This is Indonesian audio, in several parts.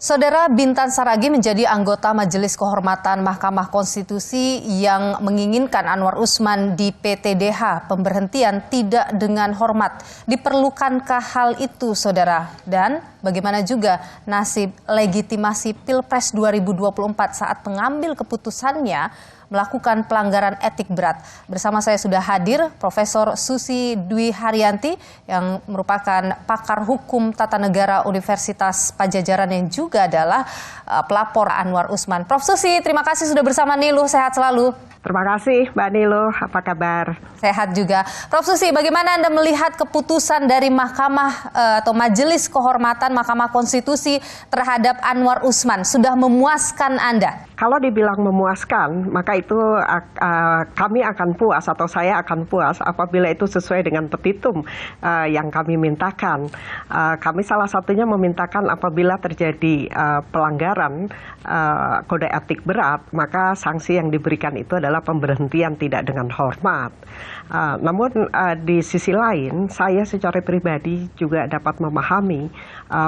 Saudara Bintan Saragih menjadi anggota Majelis Kehormatan Mahkamah Konstitusi yang menginginkan Anwar Usman di PTDH pemberhentian tidak dengan hormat. Diperlukankah hal itu, saudara? Dan bagaimana juga nasib legitimasi Pilpres 2024 saat pengambil keputusannya melakukan pelanggaran etik berat? Bersama saya sudah hadir Profesor Susi Dwi Haryanti yang merupakan pakar hukum tata negara Universitas Padjadjaran yang juga adalah pelapor Anwar Usman. Prof Susi, terima kasih sudah bersama Niluh, sehat selalu. Terima kasih Mbak Niluh, apa kabar? Sehat juga. Prof Susi, bagaimana Anda melihat keputusan dari Mahkamah atau Majelis Kehormatan Mahkamah Konstitusi terhadap Anwar Usman? Sudah memuaskan Anda? Kalau dibilang memuaskan, maka itu kami akan puas atau saya akan puas apabila itu sesuai dengan petitum yang kami mintakan. Kami salah satunya memintakan apabila terjadi pelanggaran kode etik berat, maka sanksi yang diberikan itu adalah pemberhentian tidak dengan hormat. Namun di sisi lain, saya secara pribadi juga dapat memahami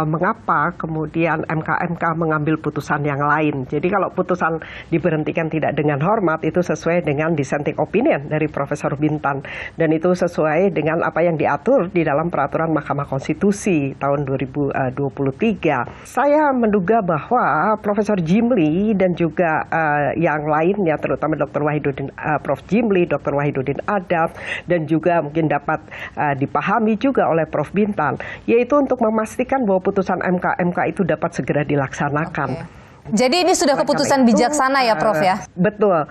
mengapa kemudian MK mengambil putusan yang lain. Jadi kalau putusan diberhentikan tidak dengan hormat itu sesuai dengan dissenting opinion dari Profesor Bintan, dan itu sesuai dengan apa yang diatur di dalam peraturan Mahkamah Konstitusi tahun 2023. Saya menduga bahwa Profesor Jimli dan juga yang lainnya, terutama Dr. Wahidudin, Prof. Jimli, Dr. Wahidudin Adab, dan juga mungkin dapat dipahami juga oleh Prof. Bintan, yaitu untuk memastikan bahwa putusan MK itu dapat segera dilaksanakan. Okay. Jadi ini sudah keputusan bijaksana ya Prof ya? Betul.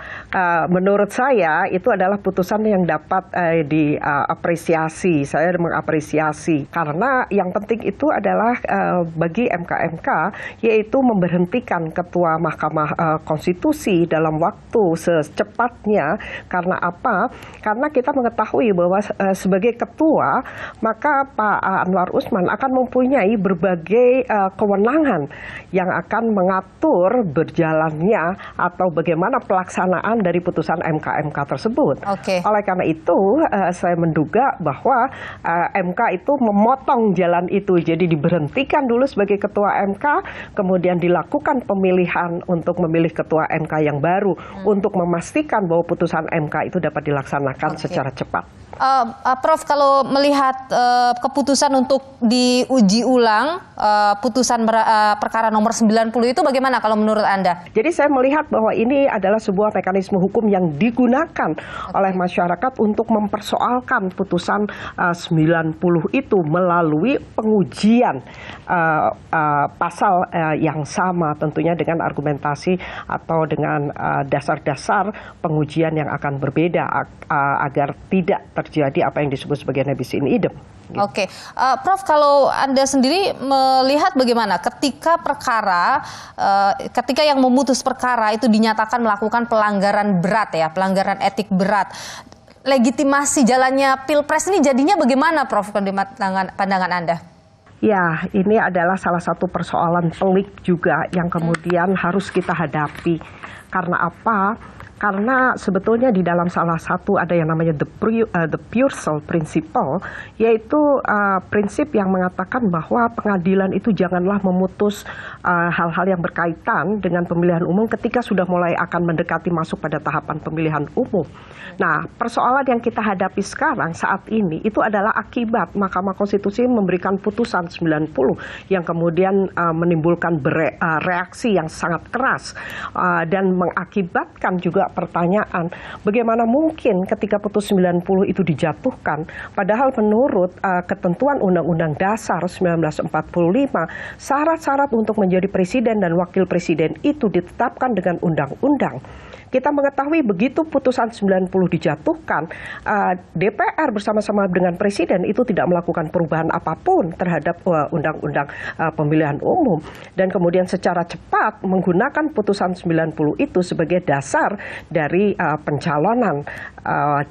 Menurut saya itu adalah putusan yang dapat diapresiasi. Saya mengapresiasi karena yang penting itu adalah bagi MK yaitu memberhentikan Ketua Mahkamah Konstitusi dalam waktu secepatnya. Karena apa? Karena kita mengetahui bahwa sebagai ketua maka Pak Anwar Usman akan mempunyai berbagai kewenangan yang akan mengatur berjalannya atau bagaimana pelaksanaan dari putusan MK tersebut. Okay. Oleh karena itu, saya menduga bahwa MK itu memotong jalan itu. Jadi diberhentikan dulu sebagai ketua MK, kemudian dilakukan pemilihan untuk memilih ketua MK yang baru untuk memastikan bahwa putusan MK itu dapat dilaksanakan secara cepat. Prof, kalau melihat keputusan untuk diuji ulang putusan perkara nomor 90 itu bagaimana kalau menurut Anda? Jadi saya melihat bahwa ini adalah sebuah mekanisme hukum yang digunakan oleh masyarakat untuk mempersoalkan putusan 90 itu melalui pengujian pasal yang sama, tentunya dengan argumentasi atau dengan dasar-dasar pengujian yang akan berbeda agar tidak terjadi apa yang disebut sebagai nebis in idem. Gitu. Oke, Prof, kalau Anda sendiri melihat bagaimana ketika ketika yang memutus perkara itu dinyatakan melakukan pelanggaran berat ya, pelanggaran etik berat, legitimasi jalannya Pilpres ini jadinya bagaimana, Prof, di pandangan Anda? Ya, ini adalah salah satu persoalan pelik juga yang kemudian harus kita hadapi. Karena apa? Karena sebetulnya di dalam salah satu ada yang namanya the Purcell Principle, yaitu prinsip yang mengatakan bahwa pengadilan itu janganlah memutus hal-hal yang berkaitan dengan pemilihan umum ketika sudah mulai akan mendekati masuk pada tahapan pemilihan umum. Nah, persoalan yang kita hadapi sekarang saat ini itu adalah akibat Mahkamah Konstitusi memberikan putusan 90 yang kemudian menimbulkan reaksi yang sangat keras dan mengakibatkan juga pertanyaan, bagaimana mungkin ketika putus 90 itu dijatuhkan, padahal menurut ketentuan Undang-Undang Dasar 1945, syarat-syarat untuk menjadi presiden dan wakil presiden itu ditetapkan dengan undang-undang. Kita mengetahui begitu putusan 90 dijatuhkan, DPR bersama-sama dengan Presiden itu tidak melakukan perubahan apapun terhadap undang-undang pemilihan umum. Dan kemudian secara cepat menggunakan putusan 90 itu sebagai dasar dari pencalonan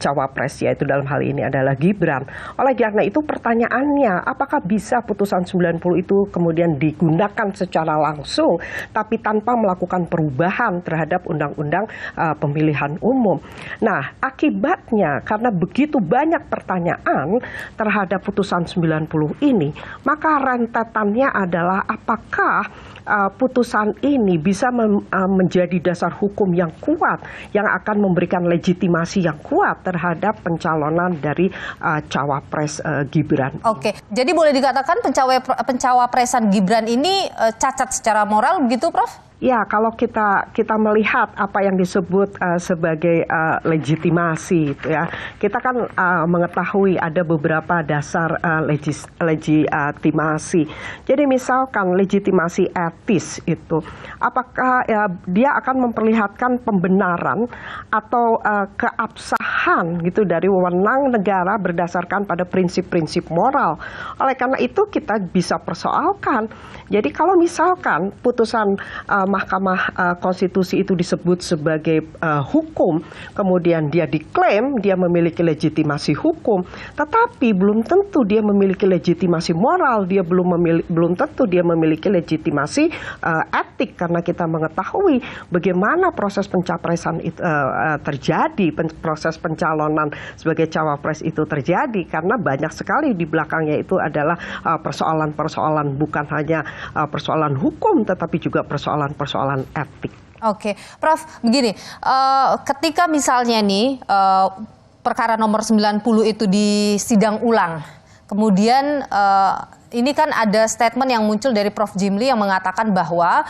cawapres, yaitu dalam hal ini adalah Gibran. Oleh karena itu pertanyaannya, apakah bisa putusan 90 itu kemudian digunakan secara langsung, tapi tanpa melakukan perubahan terhadap undang-undang pemilihan umum. Nah, akibatnya karena begitu banyak pertanyaan terhadap putusan 90 ini, maka rentetannya adalah apakah putusan ini bisa menjadi dasar hukum yang kuat yang akan memberikan legitimasi yang kuat terhadap pencalonan dari cawapres Gibran. Oke, jadi boleh dikatakan pencawapresan Gibran ini cacat secara moral begitu, Prof? Ya, kalau kita melihat apa yang disebut sebagai legitimasi, itu ya, kita kan mengetahui ada beberapa dasar legitimasi. Jadi misalkan legitimasi etis itu, apakah dia akan memperlihatkan pembenaran atau keabsahan gitu dari wewenang negara berdasarkan pada prinsip-prinsip moral. Oleh karena itu kita bisa persoalkan. Jadi kalau misalkan putusan Mahkamah Konstitusi itu disebut sebagai hukum, kemudian dia diklaim dia memiliki legitimasi hukum, tetapi belum tentu dia memiliki legitimasi moral, dia belum tentu dia memiliki legitimasi etik, karena kita mengetahui bagaimana proses pencapresan itu terjadi, proses pencalonan sebagai cawapres itu terjadi, karena banyak sekali di belakangnya itu adalah persoalan-persoalan bukan hanya persoalan hukum, tetapi juga persoalan etik. Oke, Prof, begini, ketika misalnya nih perkara nomor 90 itu di sidang ulang, kemudian ini kan ada statement yang muncul dari Prof Jimli yang mengatakan bahwa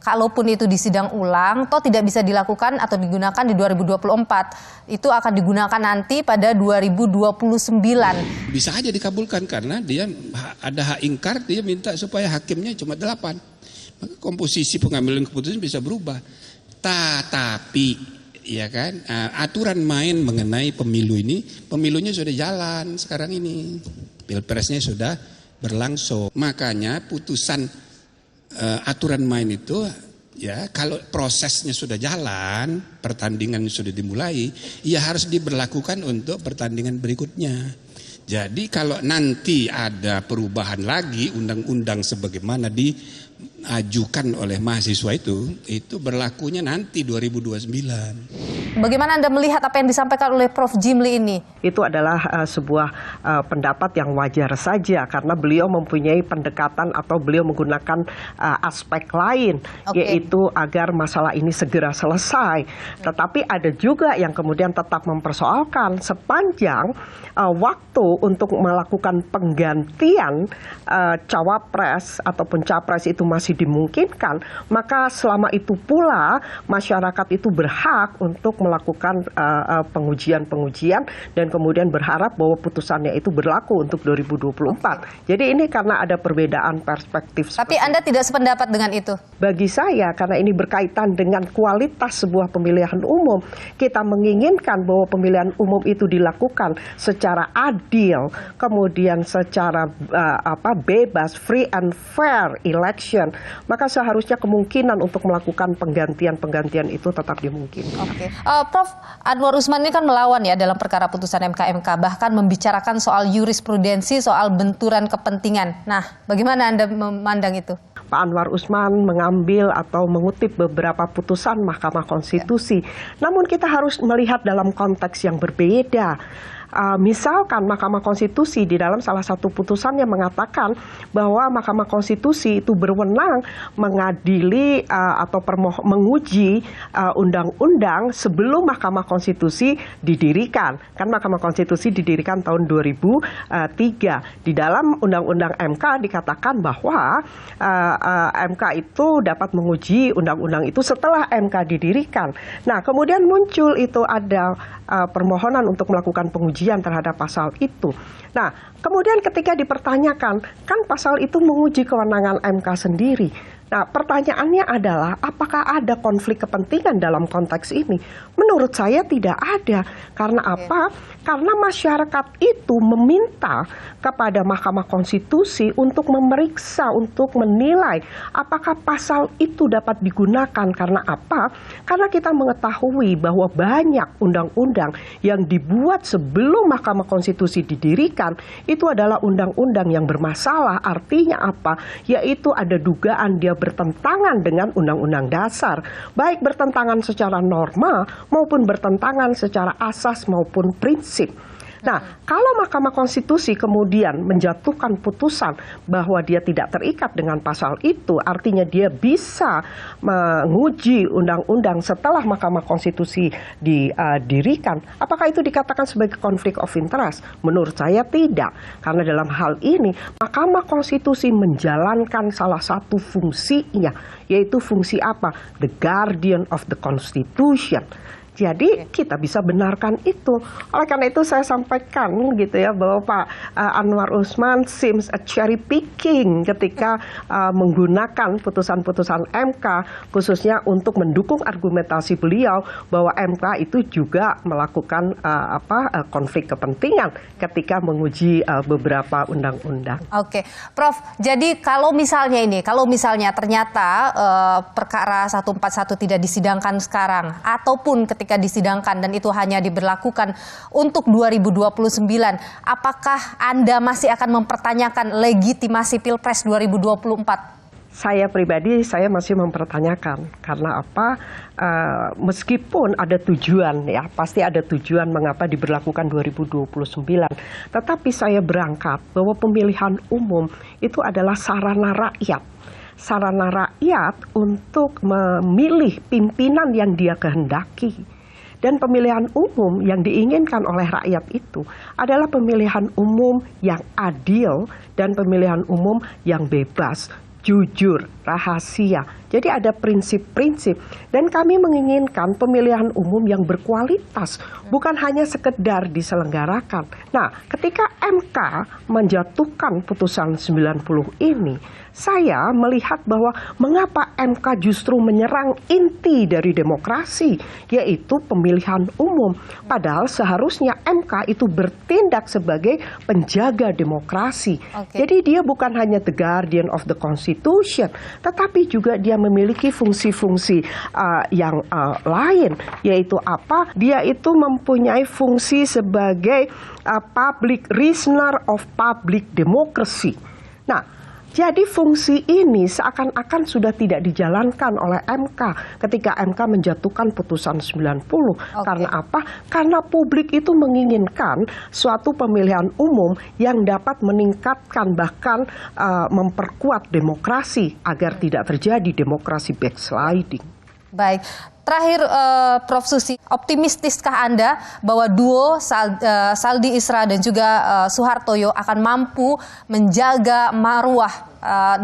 kalaupun itu di sidang ulang, toh tidak bisa dilakukan atau digunakan di 2024, itu akan digunakan nanti pada 2029. Bisa aja dikabulkan karena dia ada hak ingkar, dia minta supaya hakimnya cuma 8. Maka komposisi pengambilan keputusan bisa berubah. Tapi ya kan, aturan main mengenai pemilu ini, pemilunya sudah jalan sekarang ini. Pilpresnya sudah berlangsung. Makanya putusan aturan main itu ya kalau prosesnya sudah jalan, pertandingan sudah dimulai, ya harus diberlakukan untuk pertandingan berikutnya. Jadi kalau nanti ada perubahan lagi undang-undang sebagaimana diajukan oleh mahasiswa itu berlakunya nanti 2029. Bagaimana Anda melihat apa yang disampaikan oleh Prof Jimli ini? Itu adalah sebuah pendapat yang wajar saja karena beliau mempunyai pendekatan atau beliau menggunakan aspek lain, yaitu agar masalah ini segera selesai. Tetapi ada juga yang kemudian tetap mempersoalkan sepanjang waktu untuk melakukan penggantian cawapres ataupun capres itu masih dimungkinkan, maka selama itu pula masyarakat itu berhak untuk melakukan pengujian-pengujian dan kemudian berharap bahwa putusannya itu berlaku untuk 2024. Jadi ini karena ada perbedaan perspektif. Tapi Anda tidak sependapat dengan itu? Bagi saya, karena ini berkaitan dengan kualitas sebuah pemilihan umum, kita menginginkan bahwa pemilihan umum itu dilakukan secara adil, kemudian secara bebas, free and fair election, maka seharusnya kemungkinan untuk melakukan penggantian itu tetap dimungkinkan. Prof, Anwar Usman ini kan melawan ya dalam perkara putusan MK, bahkan membicarakan soal jurisprudensi, soal benturan kepentingan. Nah, bagaimana Anda memandang itu? Pak Anwar Usman mengambil atau mengutip beberapa putusan Mahkamah Konstitusi. Namun kita harus melihat dalam konteks yang berbeda. Misalkan Mahkamah Konstitusi di dalam salah satu putusannya mengatakan bahwa Mahkamah Konstitusi itu berwenang mengadili atau menguji undang-undang sebelum Mahkamah Konstitusi didirikan. Kan Mahkamah Konstitusi didirikan tahun 2003. Di dalam Undang-Undang MK dikatakan bahwa MK itu dapat menguji undang-undang itu setelah MK didirikan. Nah, kemudian muncul itu ada permohonan untuk melakukan pengujian terhadap pasal itu. Nah, kemudian ketika dipertanyakan, kan pasal itu menguji kewenangan MK sendiri. Nah, pertanyaannya adalah apakah ada konflik kepentingan dalam konteks ini? Menurut saya tidak ada. Karena apa? Karena masyarakat itu meminta kepada Mahkamah Konstitusi untuk memeriksa, untuk menilai apakah pasal itu dapat digunakan. Karena apa? Karena kita mengetahui bahwa banyak undang-undang yang dibuat sebelum Mahkamah Konstitusi didirikan itu adalah undang-undang yang bermasalah. Artinya apa? Yaitu ada dugaan dia bertentangan dengan undang-undang dasar, baik bertentangan secara norma maupun bertentangan secara asas maupun prinsip. Nah, kalau Mahkamah Konstitusi kemudian menjatuhkan putusan bahwa dia tidak terikat dengan pasal itu, artinya dia bisa menguji undang-undang setelah Mahkamah Konstitusi didirikan, apakah itu dikatakan sebagai konflik of interest? Menurut saya tidak, karena dalam hal ini Mahkamah Konstitusi menjalankan salah satu fungsinya, yaitu fungsi apa? The guardian of the Constitution. Jadi kita bisa benarkan itu. Oleh karena itu saya sampaikan gitu ya bahwa Pak Anwar Usman seems a cherry picking ketika menggunakan putusan-putusan MK khususnya untuk mendukung argumentasi beliau bahwa MK itu juga melakukan konflik kepentingan ketika menguji beberapa undang-undang. Oke, Prof. Jadi kalau misalnya ternyata perkara 141 tidak disidangkan sekarang ataupun ketika disidangkan dan itu hanya diberlakukan untuk 2029, apakah Anda masih akan mempertanyakan legitimasi Pilpres 2024? Saya pribadi, saya masih mempertanyakan. Karena apa? Meskipun ada tujuan, ya pasti ada tujuan mengapa diberlakukan 2029. Tetapi saya berangkat bahwa pemilihan umum itu adalah sarana rakyat. Sarana rakyat untuk memilih pimpinan yang dia kehendaki. Dan pemilihan umum yang diinginkan oleh rakyat itu adalah pemilihan umum yang adil dan pemilihan umum yang bebas, jujur, rahasia. Jadi ada prinsip-prinsip dan kami menginginkan pemilihan umum yang berkualitas, bukan hanya sekedar diselenggarakan. Nah, ketika MK menjatuhkan putusan 90 ini, saya melihat bahwa mengapa MK justru menyerang inti dari demokrasi, yaitu pemilihan umum. Padahal seharusnya MK itu bertindak sebagai penjaga demokrasi. Jadi dia bukan hanya the guardian of the Constitution, tetapi juga dia memiliki fungsi-fungsi yang lain, yaitu apa? Dia itu mempunyai fungsi sebagai public listener of public democracy. Nah, jadi fungsi ini seakan-akan sudah tidak dijalankan oleh MK ketika MK menjatuhkan putusan 90. Karena apa? Karena publik itu menginginkan suatu pemilihan umum yang dapat meningkatkan bahkan memperkuat demokrasi agar tidak terjadi demokrasi backsliding. Baik. Terakhir, Prof. Susi, optimistiskah Anda bahwa duo Saldi Isra dan juga Soehartoyo akan mampu menjaga marwah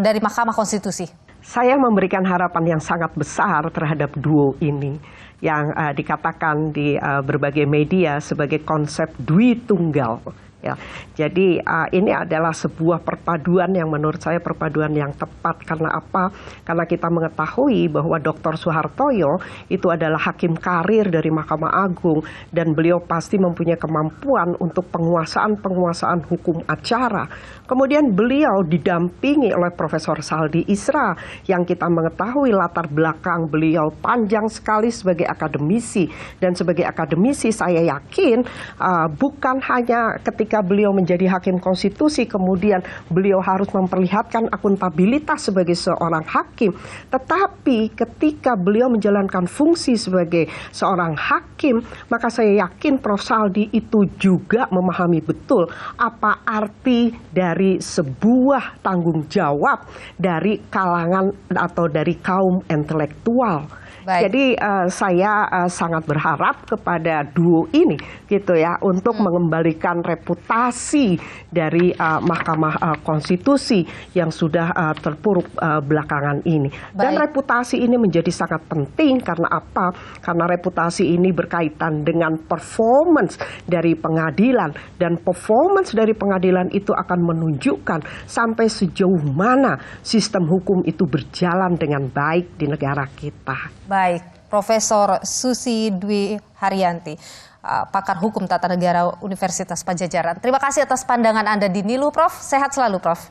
dari Mahkamah Konstitusi? Saya memberikan harapan yang sangat besar terhadap duo ini yang dikatakan di berbagai media sebagai konsep Dwi Tunggal. Ya, jadi ini adalah sebuah perpaduan yang menurut saya perpaduan yang tepat. Karena apa? Karena kita mengetahui bahwa Dr. Soehartoyo itu adalah hakim karir dari Mahkamah Agung dan beliau pasti mempunyai kemampuan untuk penguasaan hukum acara. Kemudian beliau didampingi oleh Profesor Saldi Isra yang kita mengetahui latar belakang beliau panjang sekali sebagai akademisi. Dan sebagai akademisi saya yakin bukan hanya ketika beliau menjadi hakim konstitusi kemudian beliau harus memperlihatkan akuntabilitas sebagai seorang hakim, tetapi ketika beliau menjalankan fungsi sebagai seorang hakim, maka saya yakin Prof. Saldi itu juga memahami betul apa arti dari sebuah tanggung jawab dari kalangan atau dari kaum intelektual. Baik. Jadi saya sangat berharap kepada duo ini gitu ya untuk mengembalikan reputasi dari Mahkamah Konstitusi yang sudah terpuruk belakangan ini. Baik. Dan reputasi ini menjadi sangat penting karena apa? Karena reputasi ini berkaitan dengan performance dari pengadilan dan performance dari pengadilan itu akan menunjukkan sampai sejauh mana sistem hukum itu berjalan dengan baik di negara kita. Baik, Profesor Susi Dwi Haryanti, pakar hukum tata negara Universitas Padjadjaran. Terima kasih atas pandangan Anda di Nilu, Prof. Sehat selalu, Prof.